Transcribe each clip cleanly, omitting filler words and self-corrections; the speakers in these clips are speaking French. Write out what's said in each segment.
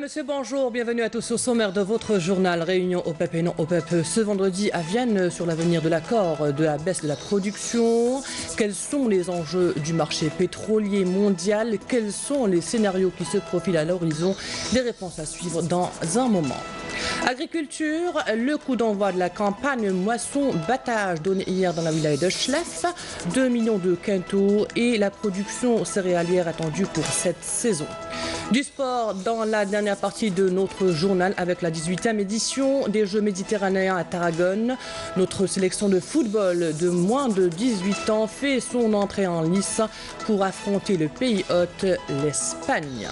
Messieurs, bonjour, bienvenue à tous au sommaire de votre journal. Réunion OPEP et non OPEP ce vendredi à Vienne sur l'avenir de l'accord de la baisse de la production. Quels sont les enjeux du marché pétrolier mondial? Quels sont les scénarios qui se profilent à l'horizon? Des réponses à suivre dans un moment. Agriculture, le coup d'envoi de la campagne moisson-battage donné hier dans la wilaya de Chlef, 2 millions de quintaux et la production céréalière attendue pour cette saison. Du sport dans la dernière partie de notre journal avec la 18e édition des Jeux méditerranéens à Tarragone. Notre sélection de football de moins de 18 ans fait son entrée en lice pour affronter le pays hôte, l'Espagne.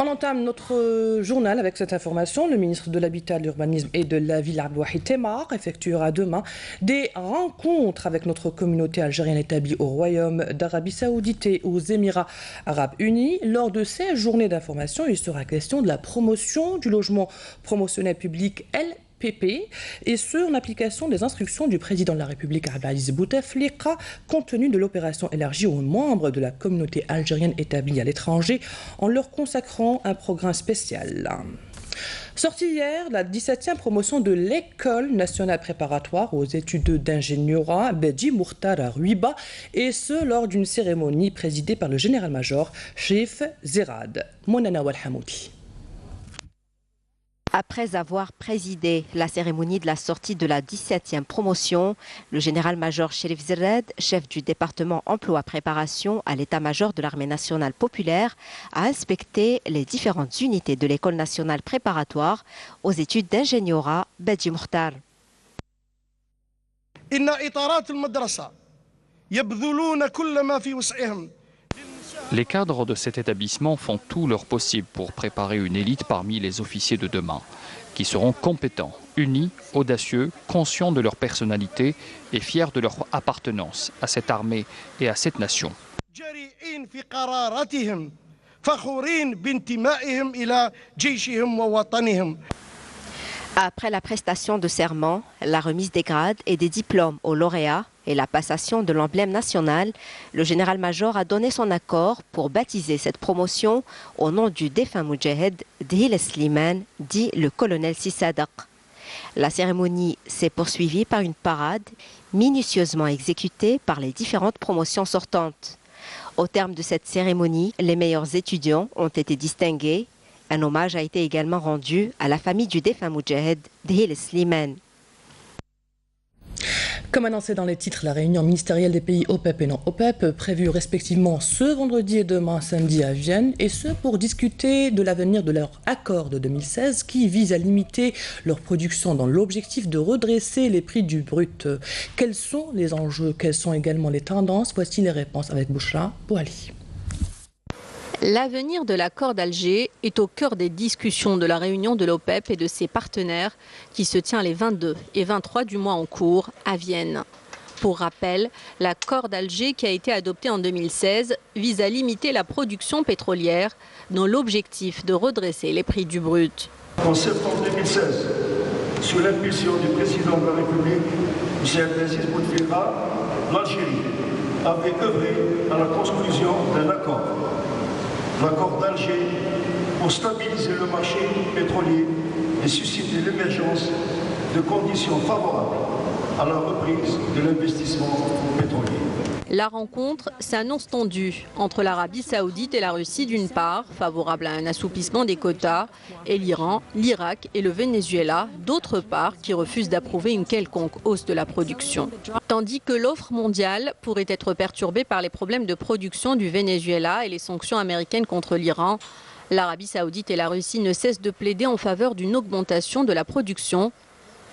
On entame notre journal avec cette information. Le ministre de l'Habitat, de l'Urbanisme et de la Ville, Abdelwahid Temmar, effectuera demain des rencontres avec notre communauté algérienne établie au Royaume d'Arabie Saoudite et aux Émirats Arabes Unis. Lors de ces journées d'information, il sera question de la promotion du logement promotionnel public LPP, et ce en application des instructions du président de la République Abdelaziz Bouteflika, compte tenu de l'opération élargie aux membres de la communauté algérienne établie à l'étranger en leur consacrant un programme spécial. Sortie hier, la 17e promotion de l'École nationale préparatoire aux études d'ingénierat Bedji Mourtar à Ruiba, et ce lors d'une cérémonie présidée par le général-major Chérif Zerad. Monana Walhamoudi. Après avoir présidé la cérémonie de la sortie de la 17e promotion, le général-major Chérif Zerad, chef du département emploi-préparation à l'état-major de l'armée nationale populaire, a inspecté les différentes unités de l'école nationale préparatoire aux études d'ingénierat Bedji Mourtar. Les cadres de cet établissement font tout leur possible pour préparer une élite parmi les officiers de demain, qui seront compétents, unis, audacieux, conscients de leur personnalité et fiers de leur appartenance à cette armée et à cette nation. Après la prestation de serment, la remise des grades et des diplômes aux lauréats et la passation de l'emblème national, le général-major a donné son accord pour baptiser cette promotion au nom du défunt Moudjahed Dhil Slimane, dit le colonel Sissadaq. La cérémonie s'est poursuivie par une parade minutieusement exécutée par les différentes promotions sortantes. Au terme de cette cérémonie, les meilleurs étudiants ont été distingués. Un hommage a été également rendu à la famille du défunt Moudjahed Dhil Slimane. Comme annoncé dans les titres, la réunion ministérielle des pays OPEP et non OPEP, prévue respectivement ce vendredi et demain samedi à Vienne, et ce pour discuter de l'avenir de leur accord de 2016 qui vise à limiter leur production dans l'objectif de redresser les prix du brut. Quels sont les enjeux? Quelles sont également les tendances? Voici les réponses avec Bouchra Bouali. L'avenir de l'accord d'Alger est au cœur des discussions de la réunion de l'OPEP et de ses partenaires qui se tient les 22 et 23 du mois en cours à Vienne. Pour rappel, l'accord d'Alger qui a été adopté en 2016 vise à limiter la production pétrolière dans l'objectif de redresser les prix du brut. En septembre 2016, sous l'impulsion du président de la République, M. Abdelaziz Bouteflika, l'Algérie avait œuvré à la conclusion d'un accord. L'accord d'Alger pour stabiliser le marché pétrolier et susciter l'émergence de conditions favorables à la reprise de l'investissement pétrolier. La rencontre s'annonce tendue entre l'Arabie Saoudite et la Russie d'une part, favorable à un assouplissement des quotas, et l'Iran, l'Irak et le Venezuela d'autre part, qui refusent d'approuver une quelconque hausse de la production. Tandis que l'offre mondiale pourrait être perturbée par les problèmes de production du Venezuela et les sanctions américaines contre l'Iran, l'Arabie Saoudite et la Russie ne cessent de plaider en faveur d'une augmentation de la production.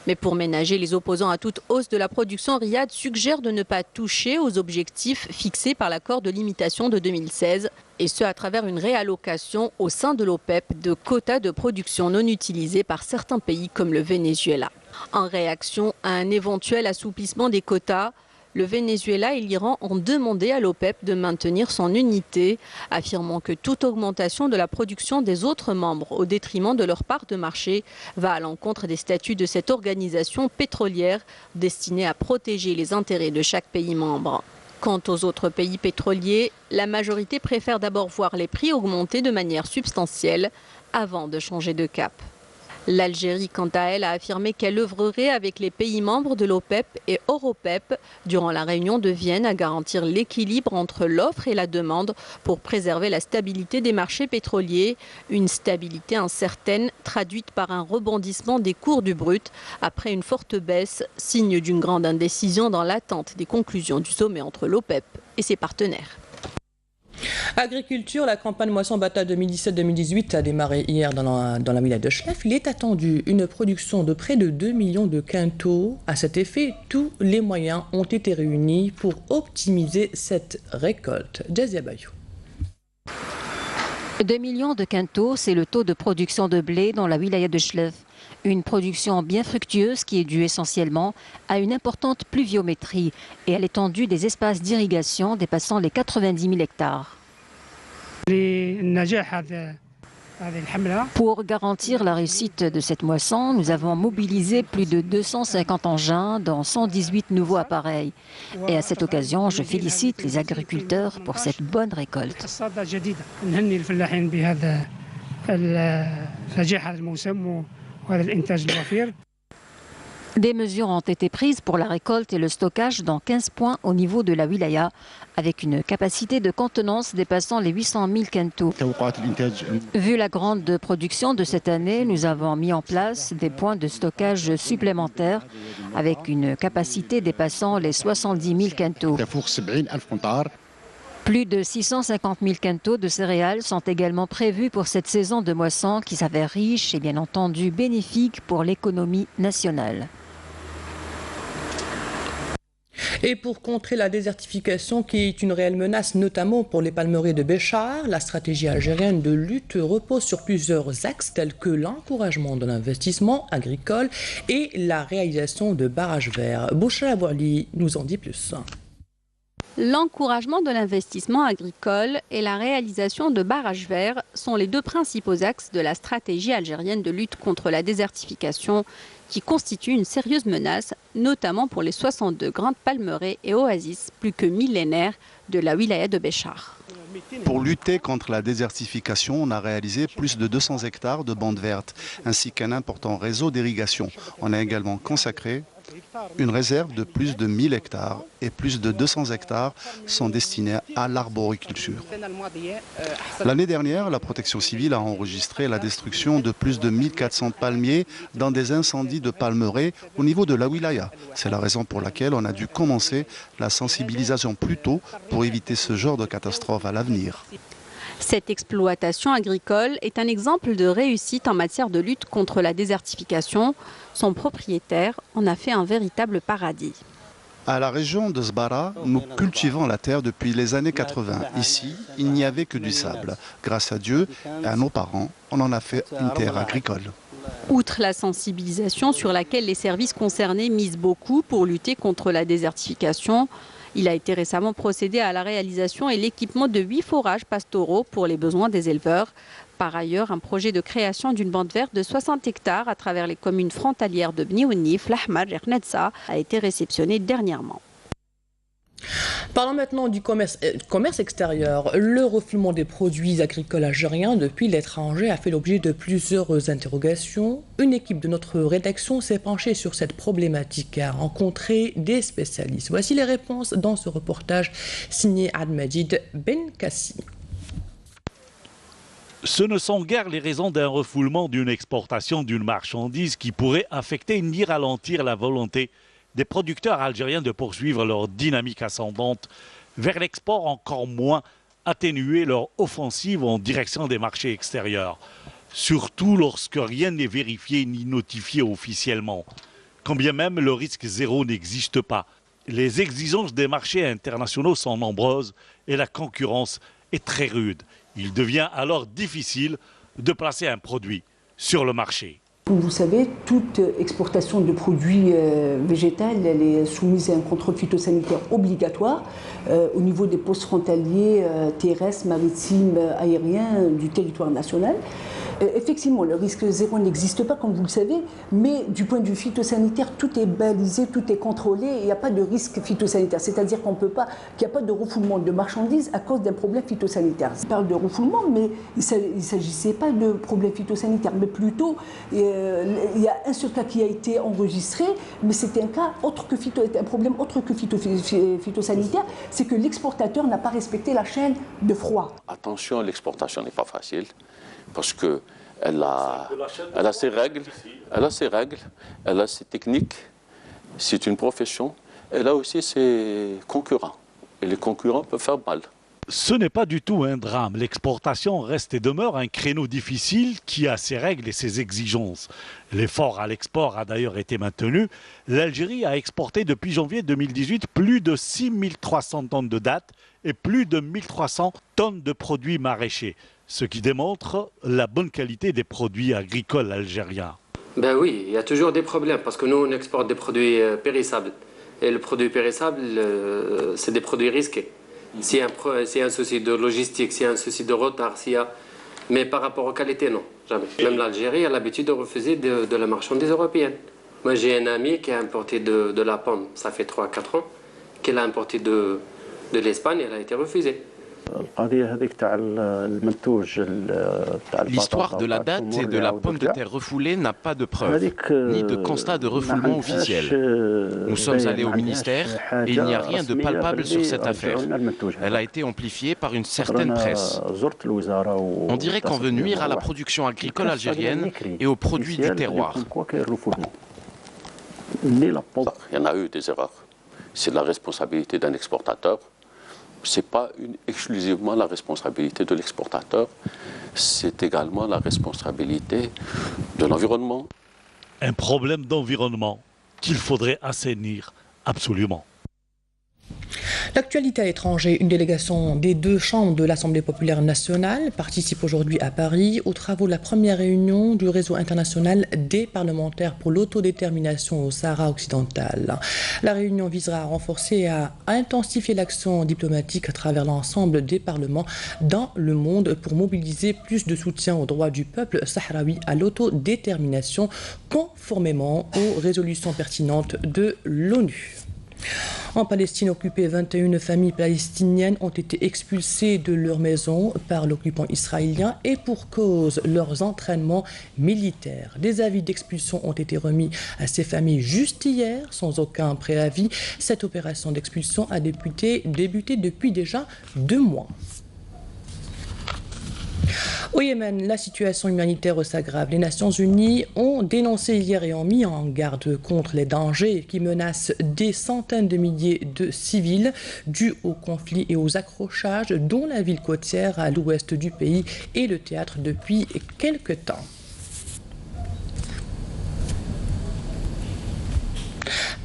Mais pour ménager les opposants à toute hausse de la production, Riyad suggère de ne pas toucher aux objectifs fixés par l'accord de limitation de 2016, et ce à travers une réallocation au sein de l'OPEP de quotas de production non utilisés par certains pays comme le Venezuela. En réaction à un éventuel assouplissement des quotas, le Venezuela et l'Iran ont demandé à l'OPEP de maintenir son unité, affirmant que toute augmentation de la production des autres membres au détriment de leur part de marché va à l'encontre des statuts de cette organisation pétrolière destinée à protéger les intérêts de chaque pays membre. Quant aux autres pays pétroliers, la majorité préfère d'abord voir les prix augmenter de manière substantielle avant de changer de cap. L'Algérie, quant à elle, a affirmé qu'elle œuvrerait avec les pays membres de l'OPEP et Europep durant la réunion de Vienne à garantir l'équilibre entre l'offre et la demande pour préserver la stabilité des marchés pétroliers. Une stabilité incertaine traduite par un rebondissement des cours du brut après une forte baisse, signe d'une grande indécision dans l'attente des conclusions du sommet entre l'OPEP et ses partenaires. Agriculture, la campagne moisson-battage 2017-2018 a démarré hier dans la wilaya de Chlef. Il est attendu une production de près de 2 millions de quintaux. À cet effet, tous les moyens ont été réunis pour optimiser cette récolte. Jazia Bayou. 2 millions de quintaux, c'est le taux de production de blé dans la wilaya de Chlef. Une production bien fructueuse qui est due essentiellement à une importante pluviométrie et à l'étendue des espaces d'irrigation dépassant les 90 000 hectares. Pour garantir la réussite de cette moisson, nous avons mobilisé plus de 250 engins dans 118 nouveaux appareils. Et à cette occasion, je félicite les agriculteurs pour cette bonne récolte. Des mesures ont été prises pour la récolte et le stockage dans 15 points au niveau de la wilaya, avec une capacité de contenance dépassant les 800 000 quintaux. Vu la grande production de cette année, nous avons mis en place des points de stockage supplémentaires avec une capacité dépassant les 70 000 quintaux. Plus de 650 000 quintaux de céréales sont également prévus pour cette saison de moisson qui s'avère riche et bien entendu bénéfique pour l'économie nationale. Et pour contrer la désertification qui est une réelle menace, notamment pour les palmeraies de Béchar, la stratégie algérienne de lutte repose sur plusieurs axes tels que l'encouragement de l'investissement agricole et la réalisation de barrages verts. Bouchra Abouali nous en dit plus. L'encouragement de l'investissement agricole et la réalisation de barrages verts sont les deux principaux axes de la stratégie algérienne de lutte contre la désertification qui constitue une sérieuse menace, notamment pour les 62 grandes palmeraies et oasis plus que millénaires de la wilaya de Béchar. Pour lutter contre la désertification, on a réalisé plus de 200 hectares de bandes vertes, ainsi qu'un important réseau d'irrigation. On a également consacré une réserve de plus de 1000 hectares et plus de 200 hectares sont destinés à l'arboriculture. L'année dernière, la protection civile a enregistré la destruction de plus de 1400 palmiers dans des incendies de palmeraies au niveau de la wilaya. C'est la raison pour laquelle on a dû commencer la sensibilisation plus tôt pour éviter ce genre de catastrophe à l'avenir. Cette exploitation agricole est un exemple de réussite en matière de lutte contre la désertification. Son propriétaire en a fait un véritable paradis. À la région de Zbara, nous cultivons la terre depuis les années 80. Ici, il n'y avait que du sable. Grâce à Dieu et à nos parents, on en a fait une terre agricole. Outre la sensibilisation sur laquelle les services concernés misent beaucoup pour lutter contre la désertification, il a été récemment procédé à la réalisation et l'équipement de 8 forages pastoraux pour les besoins des éleveurs. Par ailleurs, un projet de création d'une bande verte de 60 hectares à travers les communes frontalières de Bni Ounif, Lahmar et Knetsa a été réceptionné dernièrement. Parlons maintenant du commerce extérieur. Le refoulement des produits agricoles algériens depuis l'étranger a fait l'objet de plusieurs interrogations. Une équipe de notre rédaction s'est penchée sur cette problématique et a rencontré des spécialistes. Voici les réponses dans ce reportage signé Admajid Benkassi. Ce ne sont guère les raisons d'un refoulement d'une exportation d'une marchandise qui pourrait affecter ni ralentir la volonté des producteurs algériens de poursuivre leur dynamique ascendante vers l'export, encore moins atténuer leur offensive en direction des marchés extérieurs. Surtout lorsque rien n'est vérifié ni notifié officiellement. Quand bien même le risque zéro n'existe pas. Les exigences des marchés internationaux sont nombreuses et la concurrence est très rude. Il devient alors difficile de placer un produit sur le marché. Comme vous savez, toute exportation de produits végétaux, elle est soumise à un contrôle phytosanitaire obligatoire au niveau des postes frontaliers terrestres, maritimes, aériens du territoire national. Effectivement, le risque zéro n'existe pas, comme vous le savez, mais du point de vue phytosanitaire, tout est balisé, tout est contrôlé, il n'y a pas de risque phytosanitaire. C'est-à-dire qu'il n'y a pas de refoulement de marchandises à cause d'un problème phytosanitaire. On parle de refoulement, mais il ne s'agissait pas de problème phytosanitaire, mais plutôt, il y a un seul cas qui a été enregistré, mais c'était un cas un problème autre que phytosanitaire, c'est que l'exportateur n'a pas respecté la chaîne de froid. Attention, l'exportation n'est pas facile, parce qu'elle a ses règles, elle a ses techniques, c'est une profession, elle a aussi ses concurrents, et les concurrents peuvent faire mal. Ce n'est pas du tout un drame. L'exportation reste et demeure un créneau difficile qui a ses règles et ses exigences. L'effort à l'export a d'ailleurs été maintenu. L'Algérie a exporté depuis janvier 2018 plus de 6300 tonnes de dattes et plus de 1300 tonnes de produits maraîchers, ce qui démontre la bonne qualité des produits agricoles algériens. Ben oui, il y a toujours des problèmes parce que nous on exporte des produits périssables. Et le produit périssable, c'est des produits risqués. S'il y a un souci de logistique, s'il y a un souci de retard, mais par rapport aux qualités, non, jamais. Même l'Algérie a l'habitude de refuser de la marchandise européenne. Moi, j'ai un ami qui a importé de la pomme, ça fait 3-4 ans, qu'il a importé de l'Espagne, elle a été refusée. L'histoire de la date et de la pomme de terre refoulée n'a pas de preuve, ni de constat de refoulement officiel. Nous sommes allés au ministère et il n'y a rien de palpable sur cette affaire. Elle a été amplifiée par une certaine presse. On dirait qu'on veut nuire à la production agricole algérienne et aux produits du terroir. Il y en a eu des erreurs. C'est la responsabilité d'un exportateur. Ce n'est pas exclusivement la responsabilité de l'exportateur, c'est également la responsabilité de l'environnement. Un problème d'environnement qu'il faudrait assainir absolument. L'actualité à l'étranger, une délégation des deux chambres de l'Assemblée populaire nationale participe aujourd'hui à Paris aux travaux de la première réunion du réseau international des parlementaires pour l'autodétermination au Sahara occidental. La réunion visera à renforcer et à intensifier l'action diplomatique à travers l'ensemble des parlements dans le monde pour mobiliser plus de soutien aux droits du peuple sahraoui à l'autodétermination conformément aux résolutions pertinentes de l'ONU. En Palestine occupée, 21 familles palestiniennes ont été expulsées de leur maison par l'occupant israélien et pour cause leurs entraînements militaires. Des avis d'expulsion ont été remis à ces familles juste hier, sans aucun préavis. Cette opération d'expulsion a débuté depuis déjà 2 mois. Au Yémen, la situation humanitaire s'aggrave. Les Nations Unies ont dénoncé hier et ont mis en garde contre les dangers qui menacent des centaines de milliers de civils dus aux conflits et aux accrochages dont la ville côtière à l'ouest du pays est le théâtre depuis quelque temps.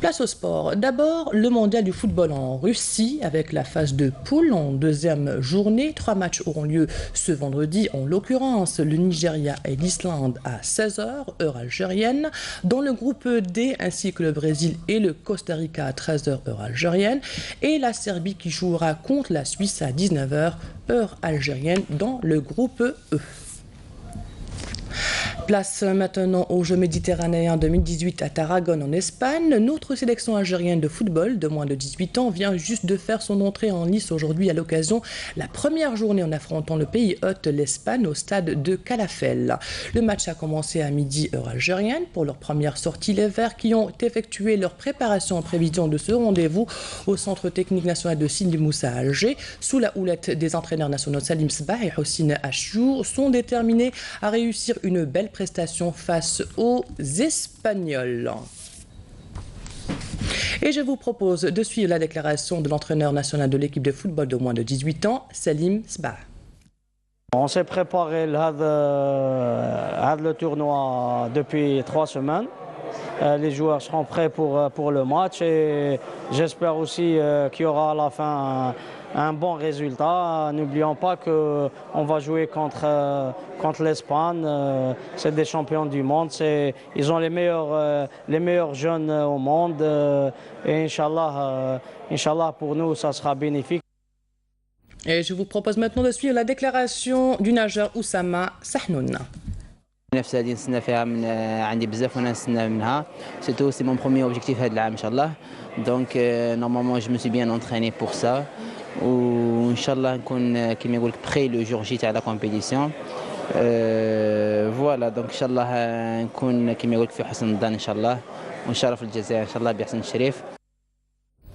Place au sport. D'abord, le mondial du football en Russie avec la phase de poule en deuxième journée. 3 matchs auront lieu ce vendredi, en l'occurrence le Nigeria et l'Islande à 16h, heure algérienne. Dans le groupe D, ainsi que le Brésil et le Costa Rica à 13h, heure algérienne. Et la Serbie qui jouera contre la Suisse à 19h, heure algérienne dans le groupe E. Place maintenant aux Jeux méditerranéens 2018 à Tarragone en Espagne. Notre sélection algérienne de football de moins de 18 ans vient juste de faire son entrée en lice aujourd'hui à l'occasion de la première journée en affrontant le pays hôte, l'Espagne, au stade de Calafell. Le match a commencé à midi heure algérienne. Pour leur première sortie, les Verts qui ont effectué leur préparation en prévision de ce rendez-vous au Centre technique national de Sidi Moussa à Alger, sous la houlette des entraîneurs nationaux Salim Sbah et Houssine Achour, sont déterminés à réussir une belle prestation face aux Espagnols. Et je vous propose de suivre la déclaration de l'entraîneur national de l'équipe de football de moins de 18 ans, Salim Sbah. On s'est préparé le tournoi depuis 3 semaines. Les joueurs seront prêts pour le match et j'espère aussi qu'il y aura à la fin un bon résultat. N'oublions pas qu'on va jouer contre l'Espagne. C'est des champions du monde. Ils ont les meilleurs jeunes au monde. Et Inch'Allah, pour nous, ça sera bénéfique. Et je vous propose maintenant de suivre la déclaration du nageur Oussama Sahnoun. Surtout, c'est mon premier objectif de l'année, Inch'Allah. Donc, normalement, je me suis bien entraîné pour ça. Ou, Inch'Allah, comme prêt le jour J à la compétition. Voilà, donc, Inch'Allah, نكون كما يقول في حسن الظن إن شاء الله. ونشرف الجزائر إن شاء الله بأحسن الشريف.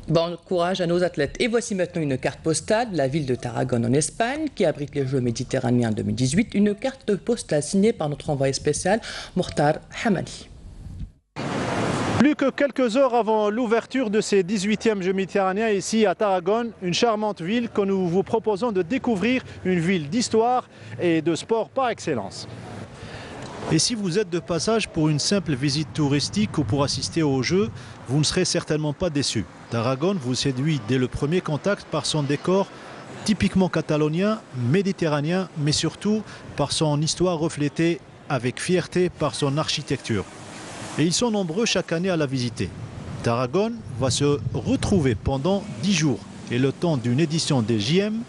Bon courage à nos athlètes. Et voici maintenant une carte postale de la ville de Tarragone en Espagne qui abrite les Jeux méditerranéens 2018. Une carte postale signée par notre envoyé spécial Mokhtar Hamadi. Plus que quelques heures avant l'ouverture de ces 18e Jeux méditerranéens ici à Tarragone, une charmante ville que nous vous proposons de découvrir, une ville d'histoire et de sport par excellence. Et si vous êtes de passage pour une simple visite touristique ou pour assister aux Jeux, vous ne serez certainement pas déçus. Tarragone vous séduit dès le premier contact par son décor typiquement catalonien, méditerranéen, mais surtout par son histoire reflétée avec fierté par son architecture. Et ils sont nombreux chaque année à la visiter. Tarragone va se retrouver pendant 10 jours et le temps d'une édition des JM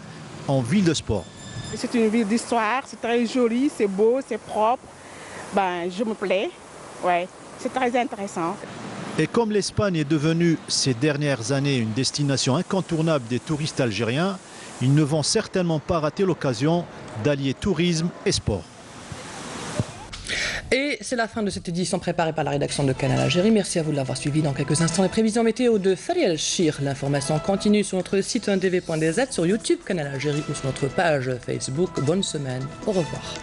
en ville de sport. C'est une ville d'histoire, c'est très joli, c'est beau, c'est propre. Ben, je me plais, ouais, c'est très intéressant. Et comme l'Espagne est devenue ces dernières années une destination incontournable des touristes algériens, ils ne vont certainement pas rater l'occasion d'allier tourisme et sport. Et c'est la fin de cette édition préparée par la rédaction de Canal Algérie. Merci à vous de l'avoir suivi. Dans quelques instants, les prévisions météo de Fariel Chir. L'information continue sur notre site 1tv.dz, sur YouTube Canal Algérie ou sur notre page Facebook. Bonne semaine. Au revoir.